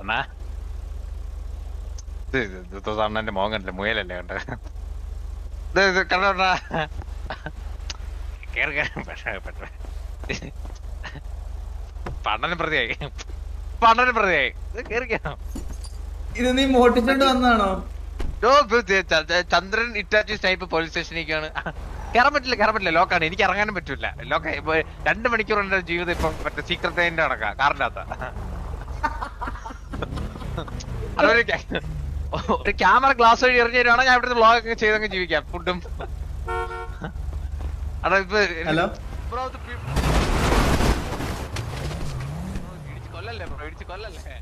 അണ്ണാ അണ്ണന്റെ മോൻ കണ്ടില്ല മുയലല്ലേ കണ്ട കണ്ടോണ്ടാ പണ്ണന് പ്രതിയായി കേറിക്കോ. ഇത് നീ മോട്ടിച്ചോണ്ട് വന്നാണോ? ചന്ദ്രൻ ഇറ്റാച്ചി സ്നൈപ്പ് പോലീസ് സ്റ്റേഷനിലേക്കാണ്. കയറാൻ പറ്റില്ല ലോക്കാണ്. എനിക്ക് ഇറങ്ങാനും പറ്റൂല. ലോക്ക 2 മണിക്കൂർ എന്റെ ജീവിതം ഇപ്പൊ മറ്റേ സീക്രട്ട് ഏജന്റ് നടക്കാം കാറിന്റെ അകത്ത. അതൊരു ക്യാമറ ഗ്ലാസ് വഴി എറിഞ്ഞു തരുവാണെങ്കിൽ ഞാൻ ഇവിടുത്തെ വ്ളോഗ് ഒക്കെ ചെയ്തങ്ങ് ജീവിക്കാം. ഫുഡും അതാ ഇപ്പൊ കൊല്ലല്ലേ ബ്രോ, ഇടിച്ച് കൊല്ലല്ലേ.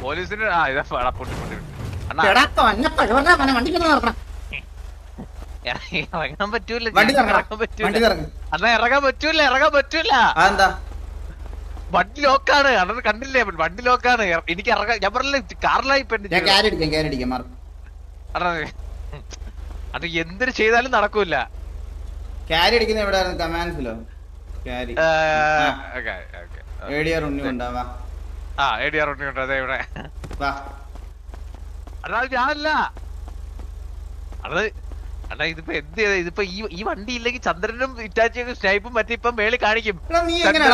പോലീസിന് ഇറങ്ങാൻ പറ്റൂല. അന്നാ ഇറങ്ങാൻ പറ്റൂല. വണ്ടി ലോക്കാണ്. അണ്ണത് കണ്ടില്ലേ? വണ്ടി ലോക്കാണ്. എനിക്ക് ഇറങ്ങാൻ ഞാൻ പറഞ്ഞില്ല കാറിലായി. അത് എന്തൊരു ചെയ്താലും നടക്കൂല. ക്യാരി അടിക്കുന്ന എവിടെ കമാൻഡ്സിലോ? ക്യാരി ADR ഉണ്ണിയുണ്ടാവാ. ADR ഉണ്ണിയുണ്ട്. അതെ ഇവിടെ. അതായത് ഞാനല്ല അത്. അണ്ണാ ഇതിപ്പോ എന്ത് ചെയ്ത? ഇതിപ്പോ ഈ വണ്ടി ഇല്ലെങ്കിൽ ചന്ദ്രനും ഇറ്റാച്ചിയും സ്നൈപ്പും മറ്റേ ഇപ്പൊ മേളിൽ കാണിക്കും. നീ എങ്ങനെ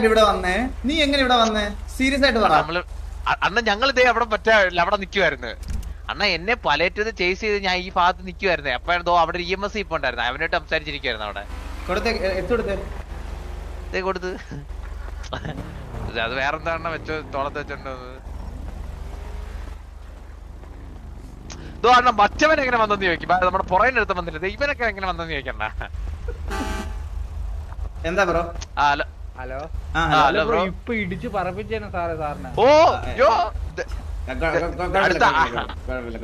ഇവിടെ വന്നേ? സീരിയസ് ആയിട്ട് പറ. അണ്ണ ഞങ്ങൾ ഇതേ അവിടെ അവിടെ നിക്കുവായിരുന്നു. അണ്ണ എന്നെ പലറ്റത് ചേസ് ചെയ്ത് ഞാൻ ഈ ഭാഗത്ത് നിക്കുവായിരുന്നേ. അപ്പോഴോ അവിടെ EMS ഇപ്പൊ ഉണ്ടായിരുന്നു. അവനായിട്ട് സംസാരിച്ചിരിക്കുവായിരുന്നു അവിടെ. കൊടുത്ത് അത് വേറെന്താ വെച്ചോ തോളത്ത് വെച്ചോണ്ടത്. അണ്ണ മറ്റവൻ എങ്ങനെ വന്നെന്ന് ചോദിക്കും. നമ്മുടെ പുറകിന്റെ അടുത്ത് വന്നില്ല. ഇവനൊക്കെ എങ്ങനെ വന്നെന്ന് ചോദിക്കണ്ട. എന്താ ബ്രോ? Hello bro. ഇപ്പൊ ഇടിച്ച് പറപ്പിച്ചേനെ സാറിനെ. ഓ യോ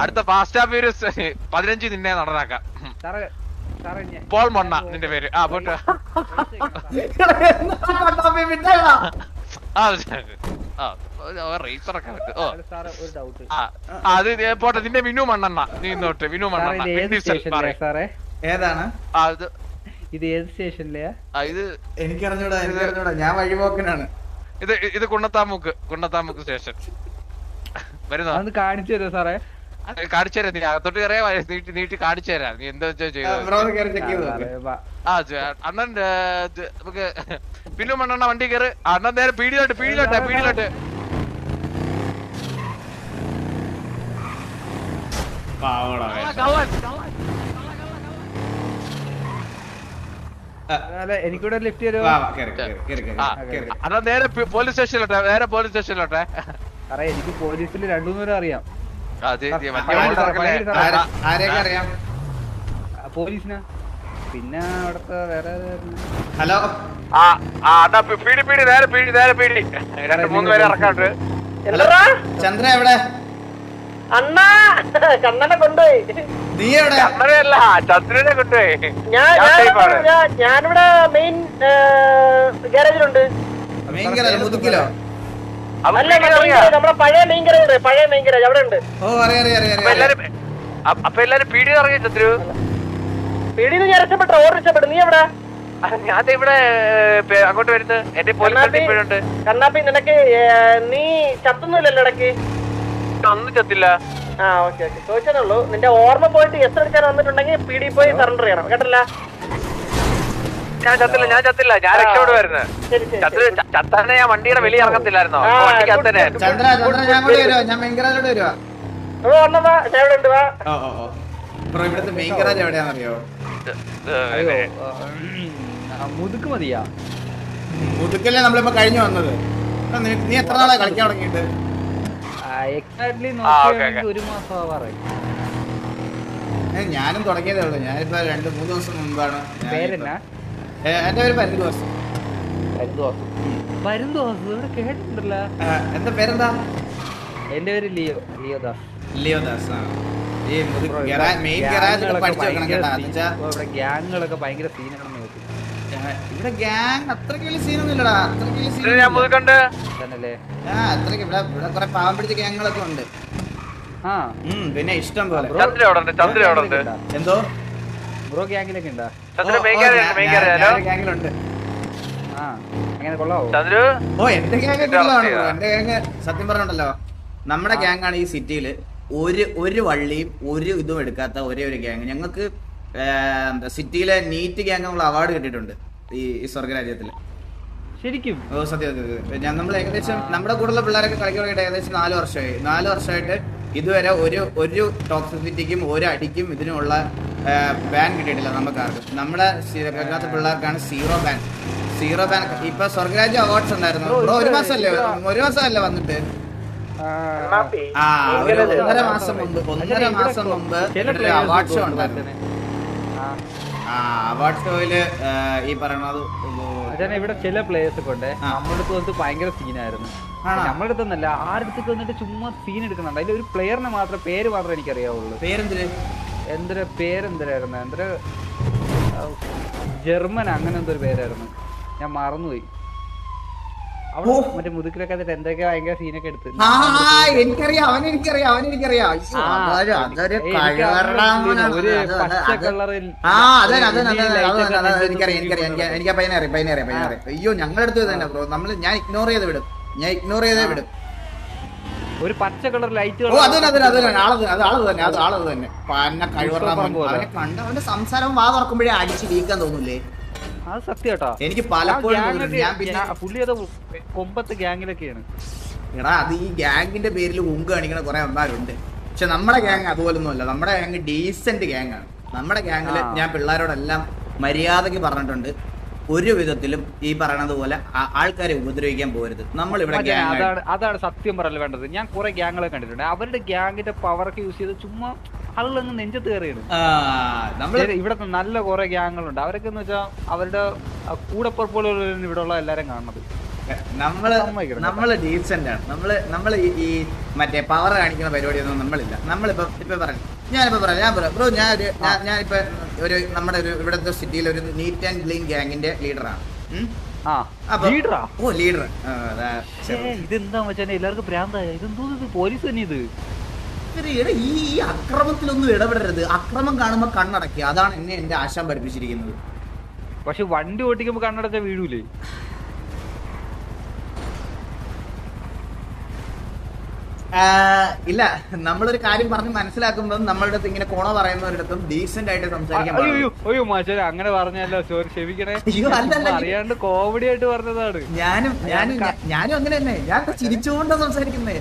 അടുത്ത ഫാസ്റ്റ് ആൻഡ് ഫ്യൂരിയസ് 15 നിന്നെ നടനാക്കാം. പോൾ മൊണ്ണ നിന്റെ പേര്. പോട്ടെ. അത് പോട്ടെ. നിന്റെ വിനു മണ്ണെണ്ണ. നീ ഇന്നോട്ട് വിനു മണ്ണെണ്ണ. ഏതാണ് ഇത്? ഏത് സ്റ്റേഷനിലെയാ ഇത്? എനിക്കറിഞ്ഞൂടാ. ഞാൻ വഴിപോക്കനാണ്. ഇത് കുണ്ണത്താമുക്ക് സ്റ്റേഷൻ വരുന്നോ? കാണിച്ചു തരുമോ സാറേ? കാണിച്ചു തരാം. നീ അകത്തോട്ട് കയറിയാ നീട്ടി കാണിച്ചു തരാം. നീ എന്താ വെച്ചാ ചെയ്തത്? അണ്ണൻ നമുക്ക് പിന്നു മണ്ണെണ്ണ വണ്ടി കയറ്. അണ്ണൻ നേരെ പീടിയിലോട്ട്. എനിക്കൂടെ ലിഫ്റ്റ് തരുമോ? അണ്ണൻ നേരെ പോലീസ് സ്റ്റേഷനിലോട്ടെ. സാറേ എനിക്ക് പോലീസിൽ 2-3 പേരെ അറിയാം. പോലീസിനാ. പിന്നെ അവിടത്തെ വേറെ ഹലോ. പീടി 2-3 പേരെ ഇറക്കാണ്ട്. ചന്ദ്ര എവിടെ? അണ്ണാ ചന്ദനെ കൊണ്ടുപോയി. നീ എവിടെ? ചന്ദ്രനല്ല, ചന്ദ്രനെ കൊണ്ടുപോയി. ഞാനിവിടെ മെയിൻ ഗാരേജിലുണ്ട്. മെയിൻ ഗാരേജ് മുതുക്കിലോ? നമ്മളെ പഴയ മെയിൻ ഗാരേജ് അവിടെ ഉണ്ട്. ഓ അറിയാം. അപ്പൊ എല്ലാരും പീടി ഇറങ്ങി. ചന്ദ്രു പീടിന്ന് ഞാൻ രക്ഷപ്പെട്ടു. നീ എവിടെ? ഞാൻ ഇവിടെ അങ്ങോട്ട് വരുന്നത്. എന്റെ പോലീസുണ്ട്. കണ്ണാപ്പി നിനക്ക് നീ ചത്തൊന്നുമില്ലല്ലോ ഇടയ്ക്ക്? ഒന്നും ചത്തില്ല. ഓക്കെ ചോദിച്ചതേ നിന്റെ ഓർമ്മ പോയിട്ട് എസ് എടുക്കാൻ വന്നിട്ടുണ്ടെങ്കിൽ പീടി പോയി സറണ്ടർ ചെയ്യണം കേട്ടല്ല. ഞാൻ ചത്തില്ല. ഞാൻ രക്ഷപ്പെടുവായിരുന്നു. ചത്താനെ ഞാൻ വണ്ടിയുടെ വെളി ഇറങ്ങത്തില്ലായിരുന്നോ? മുതുക്ക് മതിയാ? മുതുക്കല്ലേ നമ്മളിപ്പോ കഴിഞ്ഞു വന്നത്. നീ എത്ര നാളെ കളിക്കാൻ തുടങ്ങിയിട്ട്? എക്സാക്ട്ലി നോക്കുകയാണെങ്കിൽ 1 മാസം ആവാറായി. ഞാനും തുടങ്ങിയതേ ഉള്ളൂ. ഞാനിപ്പോ 2-3 ദിവസം മുമ്പാണ്. പേരെന്നാ? എന്റെ പേര് പരുന്തുവാസ്. ഇവിടെ കേട്ടിട്ടുണ്ടല്ലോ. എന്താ പേരെന്താ? എന്റെ പേര് ലിയോദാസ്. ഈ മെയിൻ ഗാരേജ് പഠിച്ചു വെക്കണം കേട്ടാ. ഇവിടെ ഗ്യാങ്ങുകളൊക്കെ ഭയങ്കര സീനാണെന്ന് കേട്ടു. ഇവിടെ ഗ്യാങ് അത്രയ്ക്ക് വലിയ സീനൊന്നും ഇല്ലടാ. അത്രയ്ക്ക് ഇവിടെ കുറെ പാവം പിടിച്ച ഗ്യാങ്ങുകളൊക്കെ ഉണ്ട്. പിന്നെ ഇഷ്ടം പോലെ. എന്തോ ബ്രോ ഗ്യാങ്ങിലൊക്കെ ഉണ്ടോ? ഗ്യാങ്ങിലുണ്ട്. അങ്ങനെ കൊള്ളാവോ? ഓ എന്റെ ഗ്യാങ് എന്റെ ഗ്യാങ് സത്യം പറഞ്ഞുണ്ടല്ലോ, നമ്മുടെ ഗ്യാങ് ആണ് ഈ സിറ്റിയില് ഒരു വള്ളിയും ഒരു ഇതും എടുക്കാത്ത ഒരേ ഒരു ഗ്യാങ്. ഞങ്ങൾക്ക് സിറ്റിയിലെ നീറ്റ് ഗ്യാങ് അവാർഡ് കിട്ടിയിട്ടുണ്ട് ഈ സ്വർഗരാജ്യത്തില്. ശരിക്കും? ഓ സത്യം. നമ്മൾ ഏകദേശം നമ്മുടെ കൂടെയുള്ള പിള്ളേരൊക്കെ കളിക്കാൻ ഏകദേശം 4 വർഷമായി. 4 വർഷമായിട്ട് ഇതുവരെ ഒരു ടോക്സിസിറ്റിക്കും ഒരു അടിക്കും ഇതിനുള്ള ബാൻ കിട്ടിയിട്ടില്ല നമുക്കാർക്കും. നമ്മുടെ പിള്ളേർക്കാണ് സീറോ ബാൻ. ഇപ്പൊ സ്വർഗരാജ്യ അവാർഡ്സ് ഉണ്ടായിരുന്നു ബ്രോ. ഒരു മാസമല്ലേ വന്നിട്ട്? ഒന്നര മാസം മുമ്പ് അവാർഡ് ഷോ ഉണ്ടായിരുന്നു. അവാർഡ് ഷോയില് ഈ പറയണത് ഇവിടെ ചില പ്ലേയേഴ്സ് ഒക്കെ ഉണ്ട് നമ്മുടെ അടുത്ത് വന്നിട്ട് ഭയങ്കര സീനായിരുന്നു. നമ്മുടെ അടുത്തൊന്നല്ല, ആരുടെ വന്നിട്ട് ചുമ്മാ സീൻ എടുക്കുന്നുണ്ട്. അതിൽ ഒരു പ്ലെയറിനെ മാത്രം പേര് മാത്രമേ എനിക്കറിയാവുള്ളൂ. പേരെന്തരായിരുന്നു ജർമ്മൻ അങ്ങനെ എന്തൊരു പേരായിരുന്നു, ഞാൻ മറന്നുപോയി. അവിടെ മറ്റേ മുതുക്കിലൊക്കെ എന്തൊക്കെ ഭയങ്കര സീനൊക്കെ എടുത്ത്. എനിക്കറിയാം. ഒരു പച്ച കളറിൽ എനിക്ക് പയ്യനറിയാം. അയ്യോ ഞങ്ങളെടുത്ത് തന്നെ ബ്രോ. ഞാൻ ഇഗ്നോർ ചെയ്ത് വിടും. ഒരു പച്ച കളർ ലൈറ്റ്. ആളത് തന്നെ കണ്ട അവന്റെ സംസാരം വാ തുറക്കുമ്പോഴേ അടിച്ച് വീക്കാൻ തോന്നൂലേ? അത് സത്യം കേട്ടോ. എനിക്ക് പലപ്പോഴും പുള്ളി അത് കൊമ്പത്ത് ഗ്യാങ്ങിലൊക്കെയാണ്. എടാ അത് ഈ ഗ്യാങ്ങിന്റെ പേരിൽ ഉങ്ക് കാണിക്കണ കുറെ അമ്മമാരുണ്ട്. പക്ഷെ നമ്മുടെ ഗ്യാങ് അതുപോലൊന്നും അല്ല. നമ്മുടെ ഗ്യാങ് ഡീസന്റ് ഗ്യാങ് ആണ്. നമ്മുടെ ഗ്യാങ്ങില് ഞാൻ പിള്ളേരോടെല്ലാം മര്യാദക്ക് പറഞ്ഞിട്ടുണ്ട്, ഒരു വിധത്തിലും ഈ പറയണത് പോലെ ആൾക്കാരെ ഉപദ്രവിക്കാൻ പോകരുത്. നമ്മൾ ഇവിടെ അതാണ് സത്യം പറയല് വേണ്ടത്. ഞാൻ കുറെ ഗ്യാങ്ങുകളെ കണ്ടിട്ടുണ്ട്. അവരുടെ ഗ്യാങ്ങിന്റെ പവറൊക്കെ യൂസ് ചെയ്ത് ചുമ്മാ ആളുകളൊന്നും നെഞ്ചത്ത് കയറിയാണ്. ഇവിടത്തെ നല്ല കുറെ ഗ്യാങ്ങുകളുണ്ട്. അവരൊക്കെ എന്ന് വെച്ചാൽ അവരുടെ കൂടപ്പുറപ്പുള്ള ഇവിടെ ഉള്ള എല്ലാരും കാണുന്നത്. നമ്മള് ഡീസന്റ് ആണ്. നമ്മള് ഈ മറ്റേ പവർ കാണിക്കുന്ന പരിപാടിയൊന്നും നമ്മളില്ല. ഇപ്പൊ പറഞ്ഞു ഞാൻ പറയാം ബ്രോ, ഞാനിപ്പോ നമ്മുടെ ഇവിടുത്തെ സിറ്റിയിൽ ഒരു നീറ്റ് ആൻഡ് ക്ലീൻ ഗ്യാങ്ങിന്റെ ലീഡറാണ്. ലീഡർ ഇതെന്താ വെച്ചാൽ എല്ലാവർക്കും ഭ്രാന്തായ ഇതെന്തോ പോലീസ് തന്നെ ഇത്. ഈ അക്രമത്തിലൊന്നും ഇടപെടരുത്. അക്രമം കാണുമ്പോ കണ്ണടക്കുക. അതാണ് എന്നെ എന്റെ ആശാൻ പഠിപ്പിച്ചിരിക്കുന്നത്. പക്ഷെ വണ്ടി ഓടിക്കുമ്പോ കണ്ണടച്ച വീഴൂലേ? ഇല്ല, നമ്മളൊരു കാര്യം പറഞ്ഞ് മനസ്സിലാക്കുമ്പോൾ നമ്മളുടെ അടുത്ത് ഇങ്ങനെ കോണ പറയുന്നവരിടത്തും ഡീസന്റ് ആയിട്ട് സംസാരിക്കാൻ. അയ്യോ മാഷേ അങ്ങനെ പറഞ്ഞല്ലോ, സോറി ക്ഷമിക്കണേ. അറിയാണ്ട് കോമഡി ആയിട്ട് പറഞ്ഞതാണ്. ഞാനും അങ്ങനെ തന്നെ. ഞാൻ ചിരിച്ചുകൊണ്ട് സംസാരിക്കുന്നേ.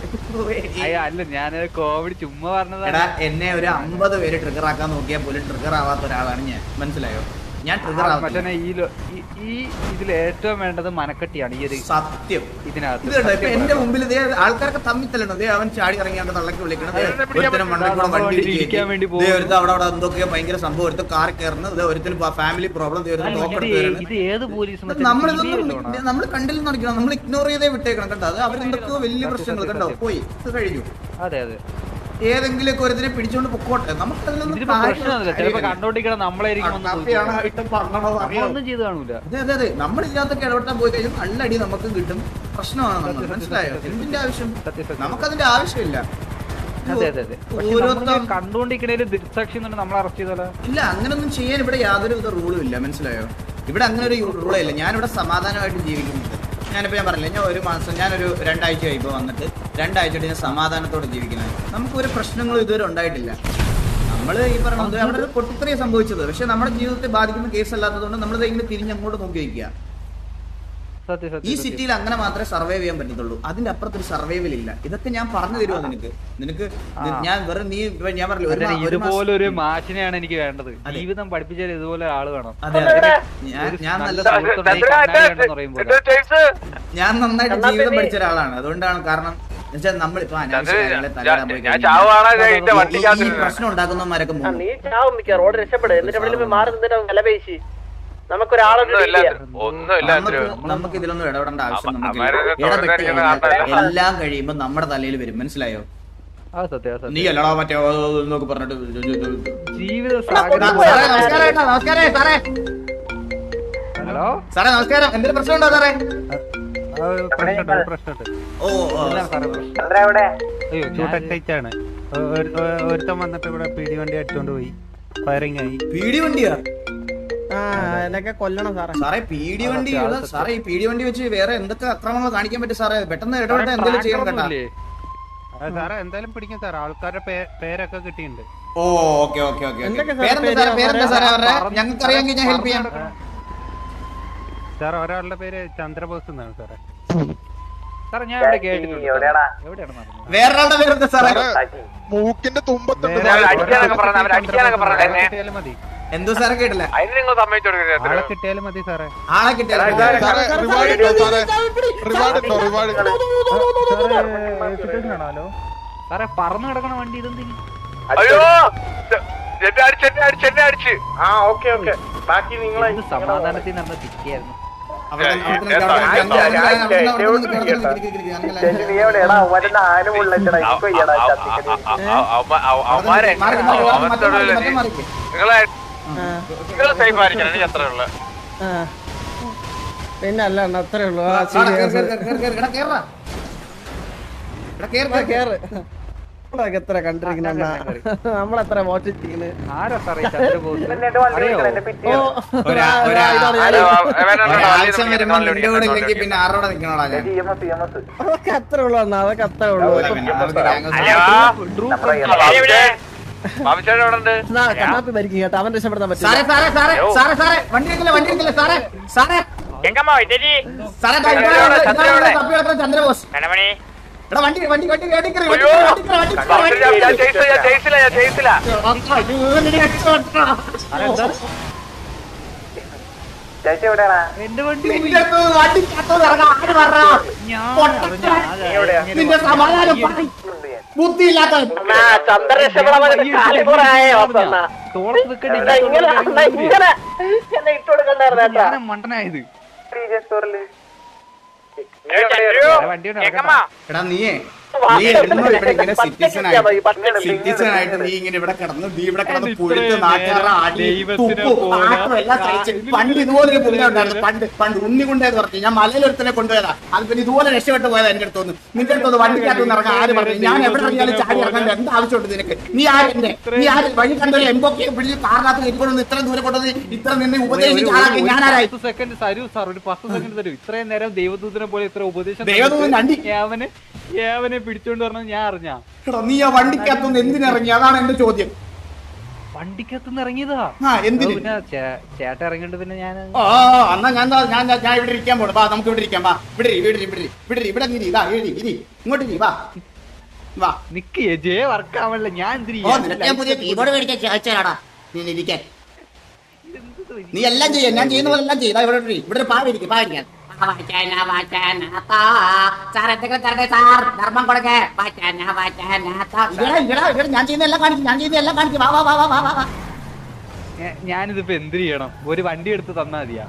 അല്ല ഞാൻ കോമഡി ചുമ്മാ പറഞ്ഞതാണ്. എന്നെ ഒരു 50 പേര് ട്രിഗർ ആക്കാൻ നോക്കിയാൽ പോലും ട്രിഗർ ആവാത്ത ഒരാളാണ് ഞാൻ. മനസ്സിലായോ? ഞാൻ ട്രിഗർ ഈ ഇതിൽ ഏറ്റവും വേണ്ടത് മനക്കെട്ടിയാണ്. ഈ ഒരു സത്യം ഇതിനകത്ത് എന്റെ മുമ്പിൽ ആൾക്കാർക്ക് തമ്മിത്തല്ലണത്. അവൻ ചാടി ഇറങ്ങിയാണ്ട് തള്ളക്ക് വിളിക്കണത്, അവിടെ എന്തൊക്കെയോ ഭയങ്കര സംഭവം എടുത്ത് കാർ കയറുന്നത്, ഒരുത്തിന് ഫാമിലി പ്രോബ്ലം. നമ്മൾ കണ്ടില്ലെന്ന് നടക്കണം. നമ്മൾ ഇഗ്നോർ ചെയ്തേ വിട്ടേക്കണം. കണ്ടോ? അത് അവരെന്തൊക്കെയോ വലിയ പ്രശ്നങ്ങൾ കണ്ടോ പോയി കഴിഞ്ഞു. അതെ അതെ, ഏതെങ്കിലും ഒരുത്തിനെ പിടിച്ചോണ്ട് പൊക്കോട്ടെ. നമുക്കതിലൊന്നും അതെ നമ്മളില്ലാത്തൊക്കെ ഇടപെട്ടാൻ പോയി കഴിഞ്ഞാൽ നല്ല അടി നമുക്ക് കിട്ടും. പ്രശ്നമാണ് നമ്മൾ. മനസ്സിലായോ? എന്തിന്റെ ആവശ്യം? നമുക്കതിന്റെ ആവശ്യമില്ല. ഇല്ല, അങ്ങനൊന്നും ചെയ്യാൻ ഇവിടെ യാതൊരു വിധ റൂളും ഇല്ല. മനസ്സിലായോ? ഇവിടെ അങ്ങനെ ഒരു റൂളേ ഇല്ല. ഞാനിവിടെ സമാധാനമായിട്ട് ജീവിക്കുന്നുണ്ട്. ഞാനിപ്പോ ഞാൻ പറഞ്ഞില്ല, ഞാൻ ഒരു മാസം, ഞാനൊരു 2 ആഴ്ച കഴിയുമ്പോൾ വന്നിട്ട് 2 ആഴ്ചയായിട്ട് ഞാൻ സമാധാനത്തോടെ ജീവിക്കുന്നത്. നമുക്കൊരു പ്രശ്നങ്ങളും ഇതുവരെ ഉണ്ടായിട്ടില്ല. നമ്മൾ ഈ പറയുന്നത് അവിടെ ഒരു പൊട്ടിത്തെറിയ സംഭവിച്ചത്. പക്ഷെ നമ്മുടെ ജീവിതത്തെ ബാധിക്കുന്ന കേസ് അല്ലാത്തതുകൊണ്ട് നമ്മളിത് ഇങ്ങനെ തിരിഞ്ഞ് അങ്ങോട്ട് നോക്കി വയ്ക്കുക. ഈ സിറ്റിയിൽ അങ്ങനെ മാത്രമേ സർവൈവ് ചെയ്യാൻ പറ്റത്തുള്ളൂ. അതിന്റെ അപ്പുറത്തൊരു സർവൈവൽ ഇല്ല. ഇതൊക്കെ ഞാൻ പറഞ്ഞു തരുമോ നിനക്ക്? ഞാൻ വെറും ഞാൻ പറഞ്ഞില്ല, ഇതുപോലെ ഒരു മാഷിനെയാണ് എനിക്ക് വേണ്ടത്. ജീവിതം പഠിപ്പിച്ചാൽ ഇതുപോലെ ആള് വേണം. ഞാൻ നന്നായിട്ട് ജീവിതം പഠിച്ച ഒരാളാണ്. അതുകൊണ്ടാണ്. കാരണം നമ്മളിപ്പോ പ്രശ്നം ഉണ്ടാക്കുന്നവന്മാരൊക്കെ നമുക്ക് ഇതിലൊന്നും ഇടപെടേണ്ട ആവശ്യം എല്ലാം കഴിയുമ്പോ നമ്മുടെ തലയിൽ വരും. മനസ്സിലായോ? നീ അല്ലടാ മറ്റേ എന്നൊക്കെ പറഞ്ഞിട്ട് ഹലോ സാറേ നമസ്കാരം. എന്തൊരു പ്രശ്നമുണ്ടോ സാറേ? ാണ് ഒരുത്തം വന്നിട്ട് ഇവിടെ പീടി വണ്ടി അടിച്ചോണ്ട് പോയി. ഫയറിംഗ് ആയി. പീടി വണ്ടിയാ? എന്നൊക്കെ കൊല്ലണം സാറേ. സാറേ പീഡി വണ്ടി സാറേ ഈ പീഡി വണ്ടി വെച്ച് വേറെ എന്തൊക്കെ അക്രമങ്ങൾ കാണിക്കാൻ പറ്റും സാറേ? പെട്ടെന്ന് ഇടപെട്ട് എന്തെങ്കിലും ചെയ്യണം കേട്ടാ. സാറേ എന്തായാലും പിടിക്കും സാർ, ആൾക്കാരുടെ പേരൊക്കെ കിട്ടിയിട്ടുണ്ട്. ഓ ഓക്കെ ഓക്കെ ഓക്കെ. പേരെന്താ സാറേ അവരുടെ? ഞങ്ങൾക്ക് അറിയാമെങ്കിൽ ഞാൻ ഹെൽപ്പ് ചെയ്യാം. സാർ ഒരാളുടെ പേര് ചന്ദ്രബോസ് എന്നാണ് സാറേ. സാറേ ഞാൻ ഇവിടെ കേട്ടിട്ടുണ്ട്. എവിടെയാണ് നടന്നത്? വേറൊരാളുടെ പേരെന്താ സാറേ? മൂക്കിന്റെ തുമ്പത്തുണ്ട്. കിട്ടിയാലും മതി. എന്തോ സാറേ കേട്ടില്ല. ആളെ കിട്ടിയാലും മതി സാറേ. ആളെ കിട്ടിയാലും ഹലോ സാറേ പറന്നു കിടക്കണ വണ്ടി ഇതെന്തിന്? സമാധാനത്തിൽ നടന്ന തിരിക്കായിരുന്നു. പിന്നെ അല്ല അത്രേ ഉള്ളൂ. എത്ര കണ്ടിരിക്കുന്ന നമ്മളെത്ര മോഷിച്ചിരിക്കുന്നത്. ആരാ സാറേ ചന്ദ്രബോസ്? പിന്നെ ആരോടെ നിൽക്കണോടാ? അതൊക്കെ അത്രേ ഉള്ളൂ അണ്ണാ, അതൊക്കെ അത്രേ ഉള്ളൂ. കണ്ണാപ്പി ഭരിക്കും കേട്ടോ, അവൻ രക്ഷപ്പെടുത്താൻ പറ്റും. ചന്ദ്രബോസ് വണ്ടി വണ്ടി വണ്ടി എന്റെ വണ്ടി ബുദ്ധിയില്ലാത്ത മണ്ടനായത്. എടാ നീയേ നീ ഇവിടെ ഇങ്ങനെ സിറ്റിസൺ ആയിട്ട് നീ ഇങ്ങനെ ഇവിടെ കിടന്ന് പുഴുത്ത് നാട്ടുകാരുടെ അടി എല്ലാം കഴിച്ച് പണ്ട് ഇതുപോലൊരു പുണ്യം ഉണ്ടായിരുന്നു. പണ്ട് ഉണ്ണികൊണ്ടേന്ന് പറഞ്ഞു ഞാൻ മലയിലൊരുത്തനെ കൊണ്ടുപോയതാ. അത് പിന്നെ ഇതുപോലെ രക്ഷപ്പെട്ട് പോയതാ. എന്റെ അടുത്തൊന്ന് നിന്റെ അടുത്തൊന്ന് വണ്ടിക്കകത്ത് ഇറങ്ങാൻ ആര് പറഞ്ഞു? ഞാൻ എവിടെ ഇറങ്ങിയാലും ചാടി ഇറങ്ങേണ്ട എന്താ ആവശ്യമുണ്ട് നിനക്ക്? നീ ആര് വഴി കണ്ടൊരു എംബൊക്കെ പിടിച്ച് കാറിനകത്ത് കയറ്റിക്കൊണ്ടു ഇത്ര ദൂരെ കൊണ്ടുവന്ന് ഇത്ര നിന്ന് ഉപദേശിച്ച് ആളാക്കി ഞാനാരായി? 10 സെക്കൻഡ് തരൂ സാർ, ഒരു 10 സെക്കൻഡ് തരൂ. ഇത്രയും നേരം ദൈവദൂതനെ പോലെ ഇത്ര ഉപദേശം ഏവനെ പിടിച്ചോണ്ട് പറഞ്ഞത് ഞാൻ അറിഞ്ഞാ? നീ ആ വണ്ടിക്കകത്തുനിന്ന് എന്തിനിറങ്ങി? അതാണ് എന്റെ ചോദ്യം. വണ്ടിക്കകത്തുനിന്ന് ഇറങ്ങിയതാ. പിന്നെ ചേട്ടൻ ഇറങ്ങിയിട്ട് പിന്നെ ഞാൻ എന്നാ ഞാൻ ഇവിടെ ഇരിക്കാൻ പോണു. വാ നമുക്ക് ഇവിടെ ഇരിക്കാം. വാ ഇവിടെ ഇവിടെ ഇങ്ങോട്ട് വാ വാ. നിക്ക് ജെ വർക്ക് ആവണല്ലോ. ഞാൻ പുതിയ കീബോർഡ് മേടിക്കാൻ ചോദിച്ചാടാ നീ ഇരിക്കാൻ. നീ എല്ലാം ചെയ്യാം, ഞാൻ ചെയ്യുന്ന പോലെ എല്ലാം ചെയ്താ. ഇവിടെ ഇവിടെ ഒരു പാവിരിക്കും. പാവിരിക്കാൻ ഞാൻ ചെയ്യുന്ന എല്ലാം കാണിക്കും. വാ വാ വാ വാ വാ. ഞാനിതിപ്പോ എന്ത് ചെയ്യണം? ഒരു വണ്ടി എടുത്ത് തന്നാ മതിയാ?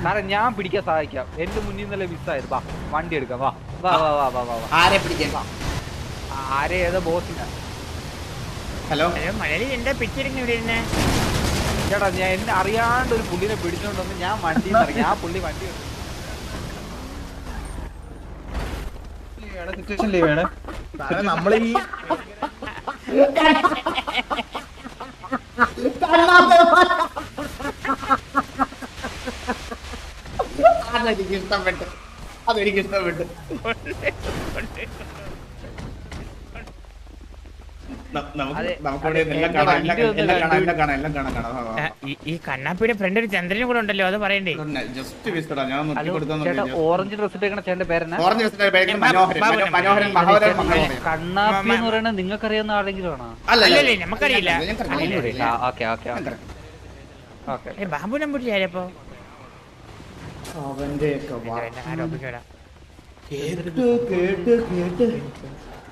സാറേ ഞാൻ പിടിക്കാൻ സഹായിക്കാം. എന്റെ മുന്നിൽ നിന്നല്ലേ മിസ്സായത്. വാ വണ്ടി എടുക്കാം. വാ വാ വാ വാ വാ വാ. ആരെ പിടിക്കാൻ? ആരെ ഏതോ ബോസിനാ. ഹലോ മലയാളി എന്താ പിടിച്ചിരുന്നു? ചേട്ടാ ഞാൻ എന്നെ അറിയാണ്ട് ഒരു പുള്ളിനെ പിടിച്ചോണ്ടൊന്ന് ഞാൻ വണ്ടി ഇറങ്ങി. ആ പുള്ളി വണ്ടി നമ്മളീ അതെനിക്ക് ഇഷ്ടപ്പെട്ടു. ഈ കണ്ണാപ്പിയുടെ ഫ്രണ്ട് ഒരു ചന്ദ്രനും കൂടെ ഉണ്ടല്ലോ, അത് പറയണ്ടേ? ഓറഞ്ച് ഡ്രസ് ഇട്ടേക്കണ ചേട്ടന്റെ പേരെന്നാ? കണ്ണാപ്പി എന്ന് പറയുന്നത് നിങ്ങൾക്ക് അറിയാവുന്ന ആരെങ്കിലും ആണോ? അല്ലല്ലേ, നമുക്കറിയില്ല. ബാബു നമ്പൂരി ആരപ്പോ?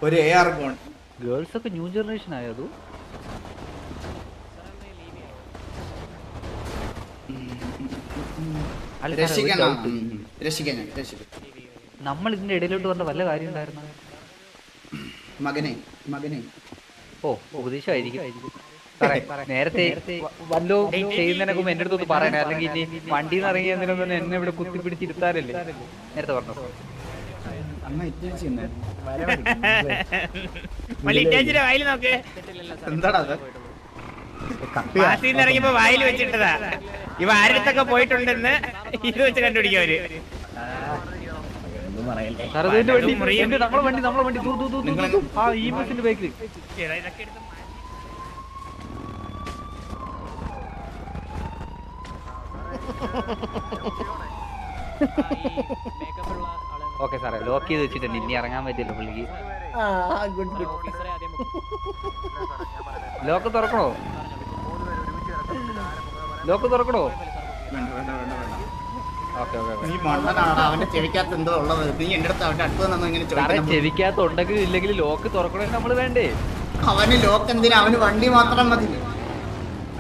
ഒരു AR ഫോൺ. ഗേൾസ് ഒക്കെ ന്യൂ ജനറേഷൻ ആയത്. നമ്മൾ ഇതിന്റെ ഇടയിലോട്ട് വന്ന വല്ല കാര്യം ഉണ്ടായിരുന്ന മകനെ ഓ ഉപദേശമായിരിക്കും. നേരത്തെ വല്ലോ ചെയ്യുന്നതിനൊക്കെ മുമ്പ് എന്റെ അടുത്തൊന്ന് പറയണേ, അല്ലെങ്കിൽ ഇനി വണ്ടിയിൽ നിന്ന് ഇറങ്ങിയതിനൊന്നും എന്നെ ഇവിടെ കുത്തിപ്പിടിച്ചിരുത്താറില്ലേ നേരത്തെ പറഞ്ഞു. എന്താടാ മാസിന്ന് ഇറങ്ങിയപ്പോ വായിൽ വെച്ചിട്ടതാ. ഇവ ആരടുത്തൊക്കെ പോയിട്ടുണ്ടെന്ന് ഇത് വെച്ച് കണ്ടുപിടിക്കും അവര്. നമ്മളെ വണ്ടി ആ ഈ ബസിന്റെ ബേക്കിൽ ഇതൊക്കെ എടുത്ത് ഓക്കെ സാറേ ലോക്ക് ചെയ്ത് വെച്ചിട്ടുണ്ട്. ഇനി ഇറങ്ങാൻ പറ്റില്ല പുള്ളിക്ക്. ലോക്ക് തുറക്കണോ? ലോക്ക് തുറക്കണോ? നീ മണ്ണനാണ്, അവന്റെ ചെവിക്കകത്ത് എന്തോ ഉള്ളത്. നീ എന്റെ അടുത്ത് അവന്റെ അടുത്ത് നിന്ന് ഇങ്ങനെ ചോദിക്കണം. ചെവിക്കകത്ത് ഉണ്ടെങ്കിൽ ഇല്ലെങ്കിൽ ലോക്ക് തുറക്കണമെങ്കിൽ നമ്മള് വേണ്ടേ? അവന് ലോക്ക് എന്തിനാ? അവന് വണ്ടി മാത്രം മതി.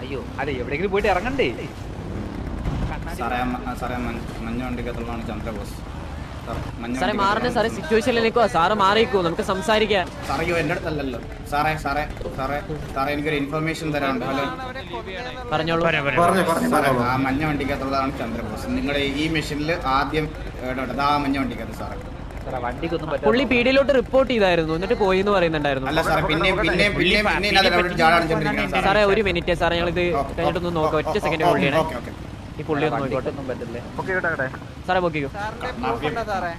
അയ്യോ അതെ, എവിടെയെങ്കിലും പോയിട്ട് ഇറങ്ങണ്ടേ? സാറേ മഞ്ഞ വണ്ടിക്കകത്തുള്ളതാണ് ചന്ദ്രബോസ്. സാറേ മാറണേ സാറേ, സിറ്റുവേഷനിലേക്കോ സാറ് മാറിക്കോ, നമുക്ക് സംസാരിക്കാം. സാറയ്യോ എന്റെ അടുത്തല്ലല്ലോ സാറേ. സാറേ എനിക്കൊരു ഇൻഫർമേഷൻ തരാനുണ്ട്. ഹലോ പറഞ്ഞോളൂ. ആ മഞ്ഞ വണ്ടിക്കകത്തുള്ളതാണ് ചന്ദ്രബോസ്. നിങ്ങളുടെ ഈ മെഷീനിൽ ആദ്യം ആ മഞ്ഞ വണ്ടിക്കകത്ത് സാറേ. പുള്ളി പീഡിയിലോട്ട് റിപ്പോർട്ട് ചെയ്തായിരുന്നു, എന്നിട്ട് പോയി എന്ന് പറയുന്നുണ്ടായിരുന്നു. അല്ല സാറേ, പിന്നെ സാറേ ഒരു മിനിറ്റ് സാറേ, ഞങ്ങൾ ഇത് കഴിഞ്ഞിട്ടൊന്ന് നോക്കാം. ഒറ്റ സെക്കൻഡ് ഹോൾഡ് ചെയ്യണേ. ഈ പുള്ളി ഒന്ന് നോക്കിക്കോട്ടെ സാറേ. പൊക്കിക്കോ സാറേ.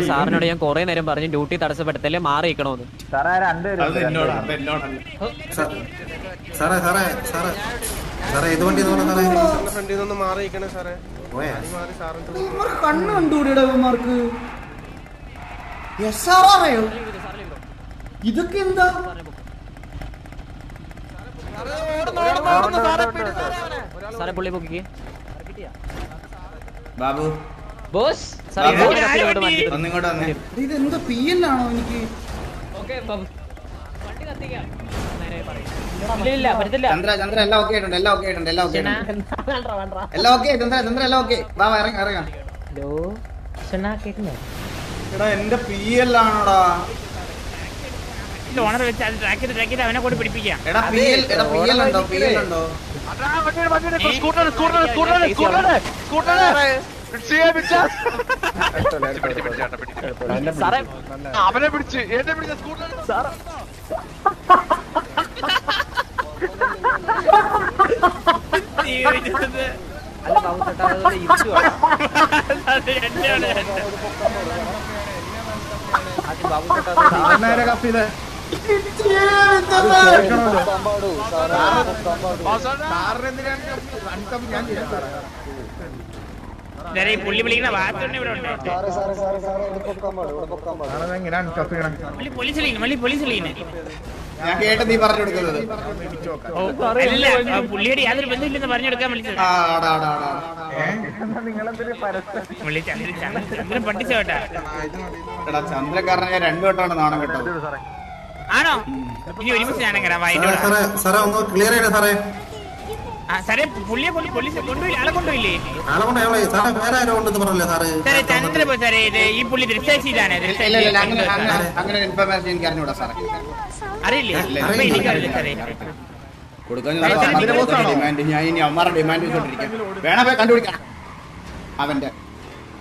സാറിനോട് ഞാൻ കൊറേ നേരം പറഞ്ഞു ഡ്യൂട്ടി തടസ്സപ്പെടുത്തല്ലേ, മാറിയിക്കണോന്ന്. കണ്ണ് കണ്ടുകൂടിയോ ഇതൊക്കെ എന്താ? സാറേ പുള്ളി പൊക്കിക്ക്. ബാബു ബോസ് ഒന്നിങ്ങോട്ട് വന്നേ. ഇതെന്താ PL ആണോ? എനിക്ക് ചന്ദ്ര എല്ലാം ഓക്കെ ആയിട്ടുണ്ട്. എല്ലാം ഓക്കെ ആയിട്ടുണ്ട്. എല്ലാം ഓക്കെ ചന്ദ്ര ഓക്കെ. വാ ഇറങ്ങാം. എടാ എന്റെ PL ആണോടാ? ഓണർ വെച്ച് അത് ട്രാക്ക് ചെയ്ത് അവനെ കൂടെ പിടിപ്പിക്കാം. എടാ PL ഉണ്ടോ? അവനെ പിടിച്ച് എന്നെ പിടിച്ച സ്കൂട്ടർ പുള്ളി വിളിക്കുന്ന വാർത്തന്നെ ഇവിടെ ഉണ്ട്. പോലീസ് ഞാൻ കേട്ട നീ പറഞ്ഞു കൊടുക്കുന്നത്. അല്ല, പുള്ളിയുടെ യാതൊരു ബന്ധമില്ലെന്ന് പറഞ്ഞെടുക്കാൻ വിളിച്ചത്. ചന്ദ്രൻ പഠിച്ചോട്ടാ. എടാ ചന്ദ്രക്കാരനെ ഞാൻ 2 വട്ടമാണ് നാണം കേട്ടത്. ആണോ? ഇനി ഒരുമിച്ച് ഞാനും കയറാം. സാറേ പുള്ളിയെ പോലീസ് കൊണ്ടുപോയില്ല. ആളെ കൊണ്ടുപോയില്ലേ? സാറേ ചന്ദ്രബോസ് സാറേ, ഈ പുള്ളി ദൃശ്യശീലാണ്. അങ്ങനെ ഇൻഫർമേഷൻ എനിക്ക് അറിഞ്ഞൂടാ സാറേ. അറിയില്ലേ? എനിക്കറിയില്ല സാറേ. കൊടുക്കാൻ ഡിമാൻഡ് ഞാൻ ഇനി അമ്മാരുടെ ഡിമാൻഡ് ചെയ്തോണ്ടിരിക്കാം. വേണേ കണ്ടുപിടിക്കണം അവന്റെ.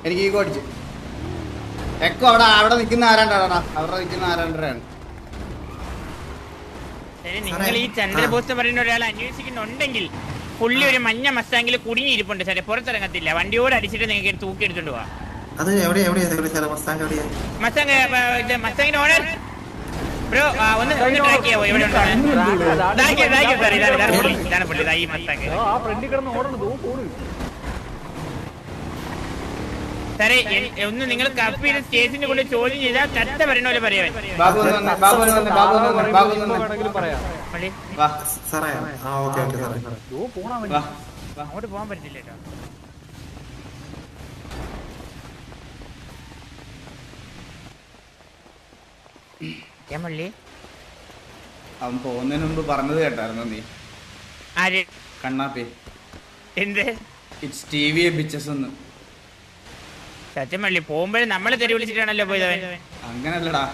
എനിക്ക് ഈഗോ അടിച്ച് എക്കോ അവിടെ നിൽക്കുന്ന ആരാണ്ടാടാ? അവിടെ നിൽക്കുന്ന ആരാണ്ടാണ്? നിങ്ങൾ ഈ ചന്ദ്രബോസ് പറയുന്ന ഒരാൾ അന്വേഷിക്കുന്നുണ്ടെങ്കിൽ പുള്ളി ഒരു മഞ്ഞ മസ്താങ്കിൽ കുടുങ്ങിയിരിപ്പുണ്ട് സാറേ. പുറത്തിറങ്ങത്തില്ല. വണ്ടിയോട് അടിച്ചിട്ട് നിങ്ങൾക്ക് തൂക്കി എടുത്തോണ്ട് പോവാ. മസ്താങ്ങിന്റെ ഓണർ ബ്രോ ഒന്ന് ട്രാക്ക് ചെയ്യാവോ? എവിടെ സാറേ? ഇതാണ് പുള്ളി. ഈ മസ്താങ് സാറേ ഒന്ന് നിങ്ങൾ കപ്പ് ചെയ്ത് സ്റ്റേഷനിൽ കൊണ്ട് ചോദ്യം ചെയ്താൽ കത്ത പറയണ പോലെ പറയാൻ. അങ്ങോട്ട് പോകാൻ പറ്റില്ല കേട്ടോ. അവൻ പോകുന്നതിന് മുമ്പ് പറഞ്ഞത് കേട്ടായിരുന്നു നീ? ആര്? കണ്ണാപ്പി. എന്ത്? ഇറ്റ്സ് TV ബിച്ചസ് എന്ന്. സത്യമള്ളി പോകുമ്പോഴും നമ്മളെ തെറി വിളിച്ചിട്ടാണല്ലോ പോയതവൻ. അങ്ങനല്ലടാ,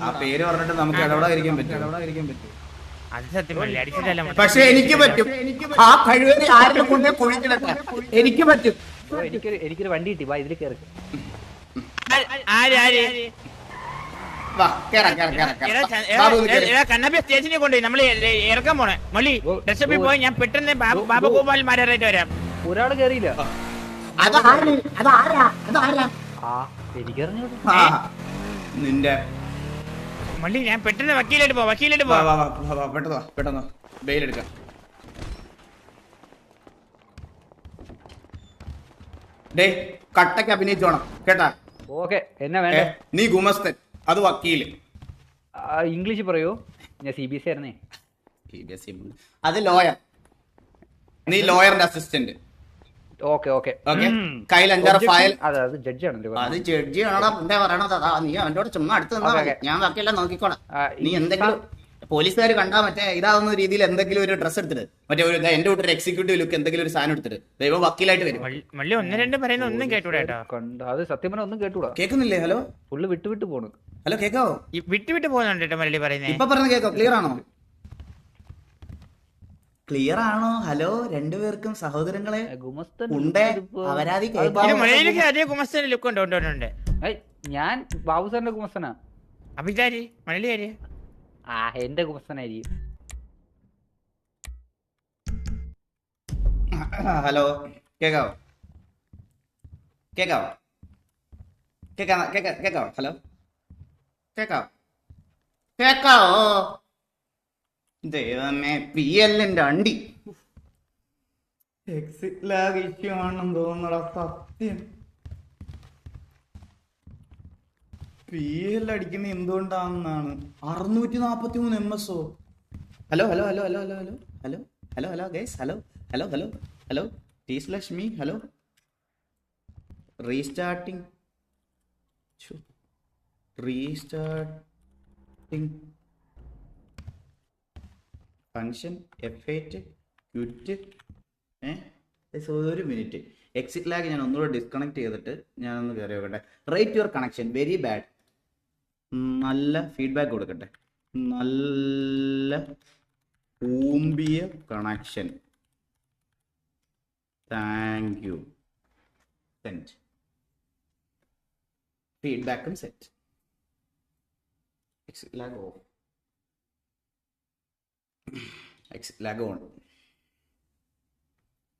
ആ പേര് പറഞ്ഞിട്ട് നമുക്ക് ഇടപെടാതിരിക്കാൻ പറ്റും. അത് സത്യമള്ളി അടിച്ചിട്ടല്ല. പക്ഷെ എനിക്ക് പറ്റും. ആ കഴിവിനെ ആരുടെ കൊണ്ടേ കുഴിച്ചിടട്ടെ, എനിക്ക് പറ്റും. എനിക്കൊരു വണ്ടി കിട്ടി. ഇതിൽ കയറി. ആര് വാ കേറാ കണ്ണാപ്പി സ്റ്റേഷനിൽ കൊണ്ടുപോയി നമ്മള് ഇറക്കാൻ പോണേ മള്ളി ഡ്രസ്സപ്പിൽ പോയി ഞാൻ പെട്ടെന്ന് ബാബഗോപാൽമാരായിട്ട് വരാം. ഒരാള് കേറിയില്ല. നിന്റെ മള്ളി ഞാൻ പെട്ടെന്ന് വക്കീലായിട്ട് പോ. പെട്ടെന്ന് ബെയിൽ എടുക്കാം. ഡേ കട്ടക്ക് അഭിനയിച്ചോണം കേട്ടാ. ഓക്കെ എന്നാ വേണ്ട? നീ ഗുമസ്തൻ, അത് വക്കീല്. ഇംഗ്ലീഷ് പറയൂ. ഞാൻ CBSE ആയിരുന്നേ. അത് ലോയർ, നീ ലോയറിന്റെ അസിസ്റ്റന്റ്. Okay okay okay. കയ്യിൽ 5-6 ഫയൽ. അത് ജഡ്ജാണ്. അത് ജഡ്ജി ആണോ എന്താ പറയണത്? നീ അവനോട് ചുമ്മാ അടുത്ത് നിന്നാ മതി. ഞാൻ ബാക്കിയെല്ലാം നോക്കിക്കോളാം. നീ എന്തെങ്കിലും പോലീസുകാർ കണ്ടാ മറ്റേ ഇതാവുന്ന രീതിയിൽ എന്തെങ്കിലും ഒരു ഡ്രസ് എടുത്തിട്ട് മറ്റേ ഒരു എന്റെ കൂട്ടൊരു എക്സിക്യൂട്ടീവ് ലുക്ക് എന്തെങ്കിലും ഒരു സാധനം എടുത്തിട്ട് ദൈവം വക്കീലായിട്ട് വരും. മള്ളി 1-2 പറയുന്ന ഒന്നും കേട്ടൂടാ. അത് സത്യം പറഞ്ഞാൽ ഒന്നും കേട്ടൂടാ. കേൾക്കുന്നില്ലേ? ഹലോ ഫുള്ള് വിട്ട് പോണു. ഹലോ കേക്കാവോ? വിട്ട് പോകുന്നുണ്ട് മള്ളി പറയുന്നത്. ഇപ്പൊ പറഞ്ഞ കേക്കോ? ക്ലിയർ ആണോ? ക്ലിയർ ആണോ? ഹലോ രണ്ടുപേർക്കും സഹോദരങ്ങളെ ഉണ്ടേ അവരാതി അതേ കുമസ്തന്റെ ലുക്ക് ഉണ്ട്. ഞാൻ ബാബു സാറിന്റെ കുമസ്തനാ. അപ്പൊ ഇതാര് മള്ളി ആര്? എന്റെ കുമസ്തനായിരിക്കും. ഹലോ കേക്കാവോ? കേക്കാവോ? കേക്കാവോ? ഹലോ കേക്കാവോ? ദൈവമേ PLന്റെ അണ്ടി എക്സിറ്റ് ലാഗ് ഇഷ്യൂ ആണെന്ന് തോന്നണ. സത്യം PL അടിക്കുന്ന എന്തുകൊണ്ടാണെന്നാണ്. 643 MS. Hello hello hello hello hello hello hello hello hello guys hello hello hello hello T/me hello restarting function F8 quit. ഒരു മിനിറ്റ്. എക്സിറ്റ് ലാഗ് ഞാൻ ഒന്നുകൂടെ ഡിസ്കണക്ട് ചെയ്തിട്ട് ഞാനൊന്ന് കയറി നോക്കട്ടെ. Rate your connection very bad. നല്ല ഫീഡ്ബാക്ക് കൊടുക്കട്ടെ. നല്ല ഊമ്പിയ കണക്ഷൻ. Thank you. സെൻറ്റ് ഫീഡ്ബാക്കും set. Exit lag off. Exit lag on.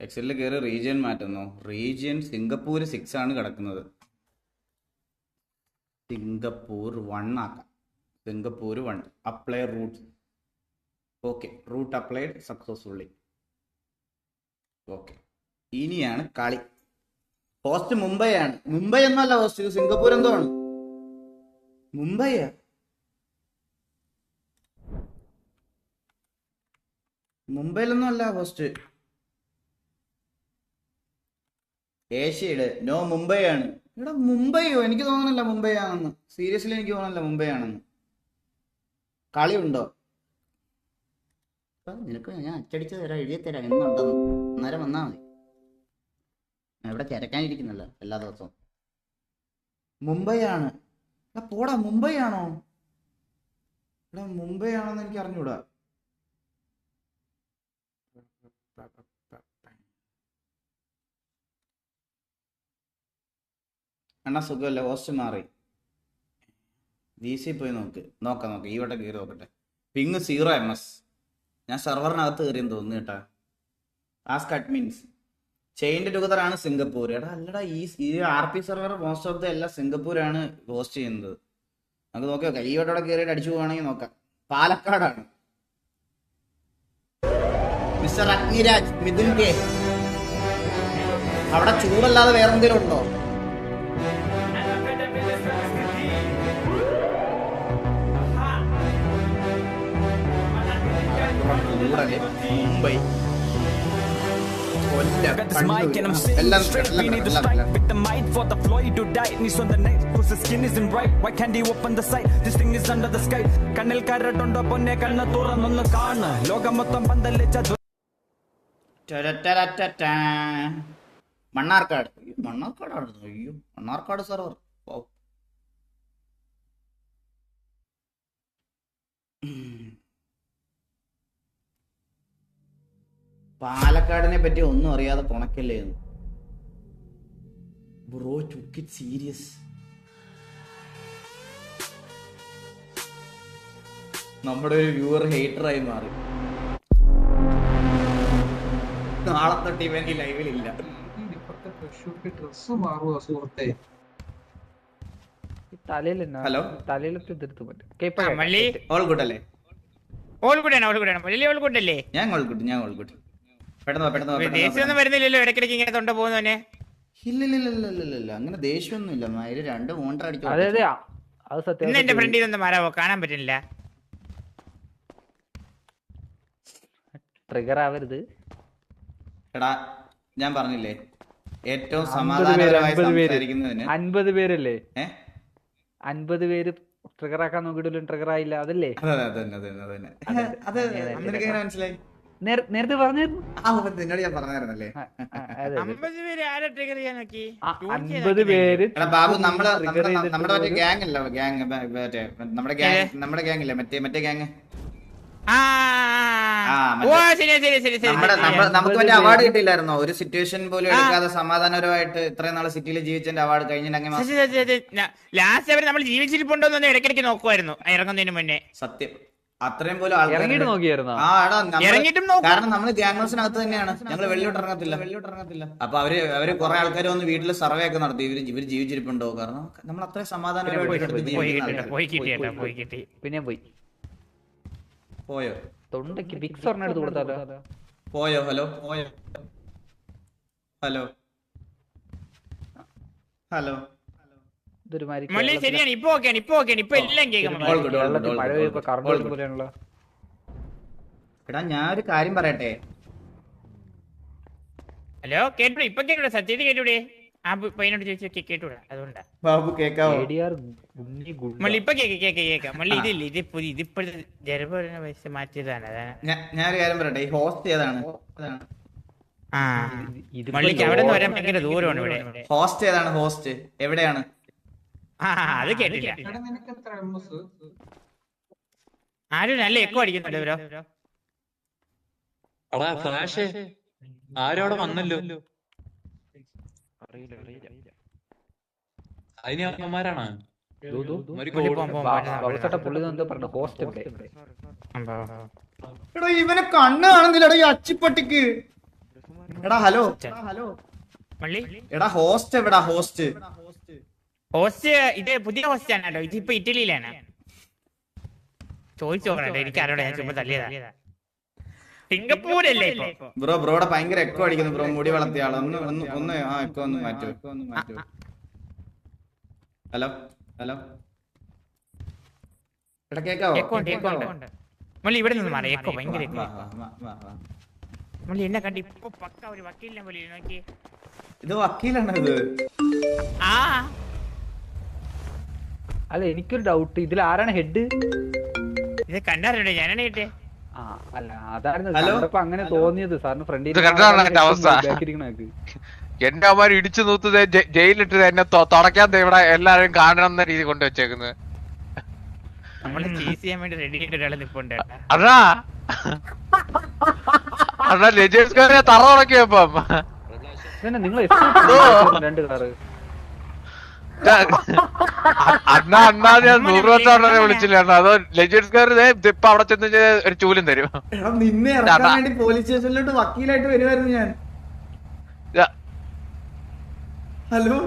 എക്സലിൽ കയറി റീജിയൻ മാറ്റുന്നു. റീജിയൻ സിംഗപ്പൂർ 6 ആണ് കിടക്കുന്നത്. സിംഗപ്പൂർ 1 ആക്കാം. Singapore 1 apply route. Okay route applied successfully. Okay ഇനിയാണ് കളി. ഹോസ്റ്റ് മുംബൈ ആണ്. മുംബൈ എന്നല്ല ഹോസ്റ്റ്. സിംഗപ്പൂർ എന്തോ ആണ്. മുംബൈയാ? മുംബൈയിലൊന്നും അല്ല ഹോസ്റ്റ്. ഏഷ്യയുടെ നോ മുംബൈ ആണ്. ഇവിടെ മുംബൈയോ? എനിക്ക് തോന്നുന്നില്ല മുംബൈ ആണെന്ന്. സീരിയസ്ലി എനിക്ക് തോന്നുന്നില്ല മുംബൈ ആണെന്ന്. കളി ഉണ്ടോ? നിനക്ക് ഞാൻ അച്ചടിച്ച് തരാം, എഴുതി തരാം എന്നുണ്ടെന്ന്. അന്നേരം വന്നാ മതി. ഇവിടെ തിരക്കാനിരിക്കുന്നല്ലോ എല്ലാ ദിവസവും. മുംബൈ ആണ്. പോടാ മുംബൈ ആണോ? ഇവിടെ മുംബൈ ആണെന്ന് എനിക്ക് അറിഞ്ഞൂടാ. അണ്ണാ സുഖമല്ല. ഹോസ്റ്റ് മാറി. VC പോയി നോക്കാം. ഈ വട്ടം കയറി നോക്കട്ടെ. Ping 0 MS. ഞാൻ സെർവറിനകത്ത് കയറിയെന്ന് തോന്നുന്നു കേട്ടാ. Ask admins. ചെയിൻഡ് ടുഗദർ ആണ് സിംഗപ്പൂർ. എടാ അല്ലടാ ഈ RP server most of the എല്ലാം സിംഗപ്പൂരാണ് ഹോസ്റ്റ് ചെയ്യുന്നത്. നമുക്ക് നോക്കാം. ഈ വട്ടം കയറിയിട്ട് അടിച്ചു പോവാണെങ്കിൽ നോക്കാം. പാലക്കാടാണ്. മിസ്റ്റർ അഗ്നിരാജ് മിഥുൻ കെ, അവിടെ ചൂടല്ലാതെ വേറെന്തെങ്കിലും ഉണ്ടോ? മുംബൈ കണ്ണിൽ കരട്ടുണ്ടോ പൊന്നെ കണ്ണ് തുറന്നൊന്ന് കാണ്. ലോകം മൊത്തം പന്തലിച്ച മണ്ണാർക്കാട്. മണ്ണാർക്കാടാണ്. അയ്യോ മണ്ണാർക്കാട് സെർവർ. പാലക്കാടിനെ പറ്റി ഒന്നും അറിയാതെ പൊണക്കല്ലേ ബ്രോ. Took it serious. നമ്മുടെ ഒരു വ്യൂവർ ഹേറ്ററായി മാറി. നാളെ തൊട്ട് ഇവൻ ഈ ലൈവിലില്ല. ഹലോ ഓൾ ഗുഡ് അല്ലേ? ഞാൻ ഓൾ ഗുഡ്. ദേഷ്യമൊന്നും വരുന്നില്ലല്ലോ ഇടയ്ക്കിടയ്ക്ക് ഇങ്ങനെ തൊണ്ട പോകുന്നവനെ? ഇല്ല അങ്ങനെ ദേഷ്യമൊന്നുമില്ല. അതില് 2 മോണ്ടർ അടിച്ചു. ഇന്ന് എന്റെ ഫ്രണ്ട് ഇതൊന്നും മാറാവോ? കാണാൻ പറ്റില്ല. ട്രിഗർ ആവരുത്. എടാ ഞാൻ പറഞ്ഞില്ലേ ഏറ്റവും സമാധാനപരമായി സംസാരിക്കുന്നതിന് 50 പേരല്ലേ? 50 പേര് ട്രിഗർ ആക്കാൻ നോക്കിയിട്ടില്ല, ട്രിഗർ ആയില്ല. അതല്ലേ മനസ്സിലായി? നേരത്തെ പറഞ്ഞായിരുന്നു. നിന്നോട് ഞാൻ പറഞ്ഞായിരുന്നല്ലേ? 50 പേര് ബാബു നമ്മുടെ മറ്റേ ഗ്യാങ് അല്ല, നമ്മുടെ ഗ്യാങ് ഇല്ലേ, മറ്റേ ഗ്യാങ്. നമുക്ക് മറ്റേ അവാർഡ് കിട്ടിയില്ലായിരുന്നോ? ഒരു സിറ്റുവേഷൻ പോലും എടുക്കാതെ സമാധാനപരമായിട്ട് ഇത്രയും നാളെ സിറ്റിയിൽ ജീവിച്ചതിന്റെ അവാർഡ് കഴിഞ്ഞിട്ട് ലാസ്റ്റ് അവർ നമ്മൾ ജീവിച്ചിരിപ്പുണ്ടോന്ന് ഇടയ്ക്കിടയ്ക്ക് നോക്കുമായിരുന്നു ഇറങ്ങുന്നതിന് മുന്നേ. സത്യം അത്രയും പോലും ഇറങ്ങിയിട്ട് നോക്കിയായിരുന്നു. കാരണം നമ്മള് ഗ്യാങ് ഹൗസിനകത്ത് തന്നെയാണ്, ഞങ്ങള് വെളിയോട്ട് ഇറങ്ങത്തില്ല. അപ്പൊ അവര് കുറെ ആൾക്കാർ വന്ന് വീട്ടില് സർവേ ഒക്കെ നടത്തി, ഇവര് ജീവിച്ചിരിപ്പുണ്ടോ. കാരണം നമ്മൾ അത്രയും സമാധാനപരമായിട്ട് പിന്നെ പോയോ തൊണ്ടയ്ക്ക് ബിഗ് സ്വർണ്ണം എടുത്ത് കൊടുത്താലോ? പോയോ? ഹലോ ശരിയാണ്. ഇപ്പൊ എല്ലാം എടാ ഞാനൊരു കാര്യം പറയട്ടെ. ഹലോ കേട്ടോ? ഇപ്പൊ കേട്ടോ? സത്യത്തിൽ കേട്ടൂടെ? ആ പയ്യനോട് ചോദിച്ചു കേട്ടൂടാ. അതുകൊണ്ടാ ബാബു കേക്കാവോ? മള്ളി ഇപ്പൊ കേക്കാം. മള്ളി ഇതിപ്പോഴത്തെ ജനപര വയസ്സ് മാറ്റിയതാണ്. ഞാനൊരു കാര്യം പറയട്ടെ. ഈ ഹോസ്റ്റ് ഏതാണ്? മള്ളിക്ക് അവിടെ നിന്ന് വരാൻ ഭയങ്കര ദൂരമാണ് ഇവിടെ. ഹോസ്റ്റ് ഏതാണ്? ഹോസ്റ്റ് എവിടെയാണ്? അത് കേട്ടില്ല. ആരും നല്ല എക്കോ അടിക്കുന്നുണ്ട് ബ്രോ. ആരോടെ വന്നല്ലോ? അതിനാണ് ഇവനെ കണ്ണ് കാണുന്നില്ലടാ ഈ അച്ചിപ്പട്ടിക്ക്. എടാ ഹലോ എടാ ഹോസ്റ്റ് എവിടാ? ഹോസ്റ്റ് ഇത് പുതിയ ഹോസ്റ്റ് ആണല്ലോ. ഇതിപ്പോ ഇറ്റലിയിലാണ്. ചോദിച്ചോക്കണോ? എനിക്ക് അറിയണോ? ഞാൻ ചുമ്മാ തല്ലിയതാ. സിംഗപ്പൂരല്ലേ ഇപ്പൊ? ബ്രോടെ ഭയങ്കര എക്കോ അടിക്കുന്നു ബ്രോ. മുടി വളർത്തിയ ആള് ഒന്ന് എക്കോ ഒന്ന് മാറ്റോ. ഹലോ എടാ കേക്കാവോ? മള്ളി ഇവിടെ നിന്ന് മാറി. എക്കോ ഭയങ്കര മള്ളി എന്നെ കണ്ടി ഇപ്പൊ പക്ക ഒരു വക്കീലിനെ പോലെ നോക്കി. ഇത് വക്കീലാണോ ഇത്? അല്ല എനിക്കൊരു ഡൗട്ട്, ഇതിൽ ആരാണ് ഹെഡ്? ഇത് കണ്ടാറുണ്ടോ? ഞാനാണ് കേട്ടേ. അല്ല അതായിരുന്നു അങ്ങനെ തോന്നിയത് സാറിന് ഫ്രണ്ടിൽ. എന്റെ അമ്മ ഇടിച്ചു നൂത്തത് ജയിലിട്ട് എന്നെ തുടയ്ക്കാൻ ഇവിടെ എല്ലാരും കാണണം എന്ന രീതി കൊണ്ടുവച്ചേക്കുന്നത്. നമ്മള് ചീസ് ചെയ്യാൻ വേണ്ടി റെഡി ആയിട്ട് ഒരാളെ നിപ്പുണ്ട്. അതാ ലജേഴ്സ്കാരെ തറ തുടക്കിയപ്പം നിങ്ങൾ 2 കാറ് അണ്ണാ ഞാൻ 100 വട്ടം വിളിച്ചില്ല. അതോ ലെജൻസ്കാർ ഇപ്പൊ അവിടെ ചെന്ന് ഒരു ചൂലും തരും. നിന്നെ ഇറക്കാൻ വേണ്ടി പോലീസ് സ്റ്റേഷനിലോട്ട് വക്കീലായിട്ട് വരുമായിരുന്നു ഞാൻ. ഹലോ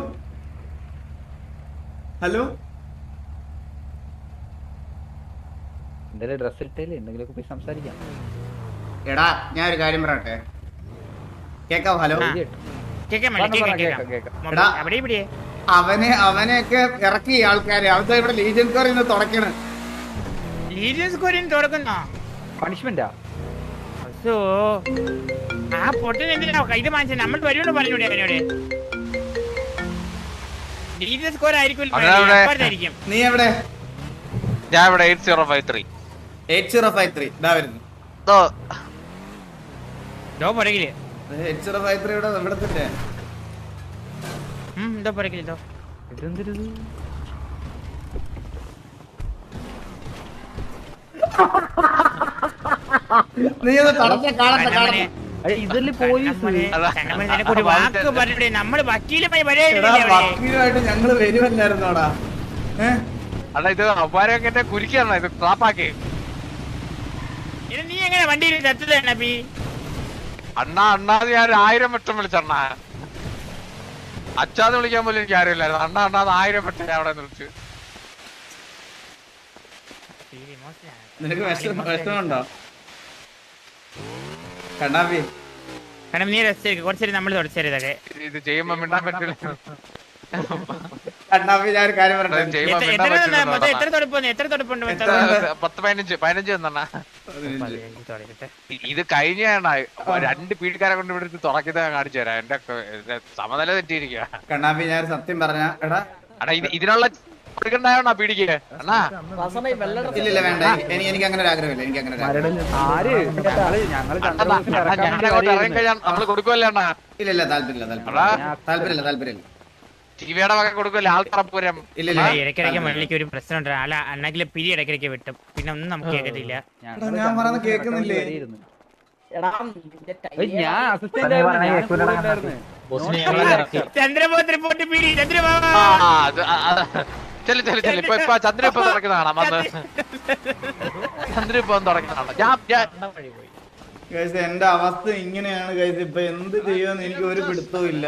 എന്തായാലും ഡ്രസ് ഇട്ടല്ലേ എന്തെങ്കിലുമൊക്കെ പോയി സംസാരിക്കാം. എടാ ഞാൻ ഒരു കാര്യം പറയട്ടെ, കേക്കാവോ? ഹലോ അവനെയൊക്കെ ഇറക്കി ആൾക്കാരെ. അവരുടെ ഇവിടെ ലീജൻ സ്കോർ ഇന്ന് തുടക്കണ്. ലീജൻ സ്കോറിന് തുടക്കുന്ന പണിഷ്മെന്റാ? ആ പൊട്ടൻ എന്തിനാ ഇത് വാങ്ങിച്ചത്? നമ്മൾ വരുമെന്ന് പറഞ്ഞൂടെ അവനോട്? ലീജൻ സ്കോർ ആയിരിക്കും. നീ എവിടെ? ഞാൻ ഇവിടെ 8053 ഇതാ വരുന്നു. 8053 ഇവിടെ ഇവിടെ തന്നെ. നീ ഇതില് വക്കീലുമായിട്ട് ഞങ്ങള് വരുമല്ലായിരുന്നോടാ? അല്ല ഇത് അവരെ കുരിക്കാണോ? ഇത് ട്രാപ്പാക്കി ഇത് നീ എങ്ങനെ വണ്ടിയിൽ ചത്തതാണ് അപ്പി? അണ്ണാത് ഞാൻ 1000 വട്ടം വിളിച്ചണ്ണാ. അച്ഛാന്ന് വിളിക്കാൻ പോലും എനിക്ക് അറിയില്ലായിരുന്നു. അണ്ണാത് 1000 വട്ടം ഞാൻ അവിടെ വിളിച്ചു. നിനക്ക് വിഷമമുണ്ടോ കണ്ണാപ്പി? കാരണം നീ റെസ്റ്റ് എടുക്കുക, കുറച്ചേരി നമ്മൾ തുടച്ചേരി ഇതൊക്കെ. ഇത് ചെയ്യുമ്പോ മിണ്ടാൻ പറ്റില്ല. കണ്ണാപ്പി ഞാൻ ഒരു കാര്യം പറയട്ടെ. എത്ര തൊടുപ്പുണ്ട്? 10-15 തന്നണ്ണാ. ഇത് കഴിഞ്ഞാണ് 2 പീഡിക്കാരെ കൊണ്ട് ഇവിടെ തുറക്കുന്നത് കാണിച്ചു തരാം. എന്റെ സമനില തെറ്റിയിരിക്കുക. കണ്ണാപ്പി ഞാൻ സത്യം പറഞ്ഞ എടാ ഇതിനുള്ള കൊടുക്കണ്ടായോണ പീഡിക്ക് അണ്ണാ. ഇല്ലില്ല വേണ്ട, എനിക്ക് അങ്ങനെ ഒരു ആഗ്രഹമില്ല. എനിക്ക് അങ്ങനെ നമ്മള് കൊടുക്കുമല്ലേ അണ്ണാ? ഇല്ലില്ല താല്പര്യമില്ല. ടിവിയുടെ വക കൊടുക്കുമല്ലേ ആൾക്കാരപ്പൂരം? ഇല്ലില്ല ഇടയ്ക്കിടയ്ക്ക് മള്ളിക്ക് ഒരു പ്രശ്നമുണ്ട്. അല്ല അണ്ണാക്കിലെ പിരി ഇടയ്ക്കിടയ്ക്ക് വിട്ടും, പിന്നെ ഒന്നും നമുക്ക് കേൾക്കത്തില്ല. ഞാൻ പറയുന്നത് കേൾക്കുന്നില്ലേ? ഞാൻ അസിസ്റ്റന്റ് ചന്ദ്രബോസ് റിപ്പോർട്ട് പിരി. ചന്ദ്രബോസ് ഇപ്പൊ ചന്ദ്ര ഇപ്പൊ തുടക്കുന്നതാണ്. ചന്ദ്ര ഇപ്പൊ തുടക്കുന്നതാണ്. എന്റെ അവസ്ഥ ഇങ്ങനെയാണ് ഗൈസ്. ഇപ്പൊ എന്ത് ചെയ്യുമെന്ന് എനിക്ക് ഒരു പിടുത്തവും ഇല്ല.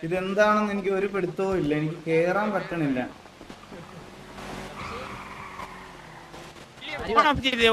ഇതെന്താണെന്ന് എനിക്ക് ഒരു പിടുത്തവും ഇല്ല. എനിക്ക് കേറാൻ പറ്റണില്ല. ഓൺ ഓഫ് ചെയ്ത്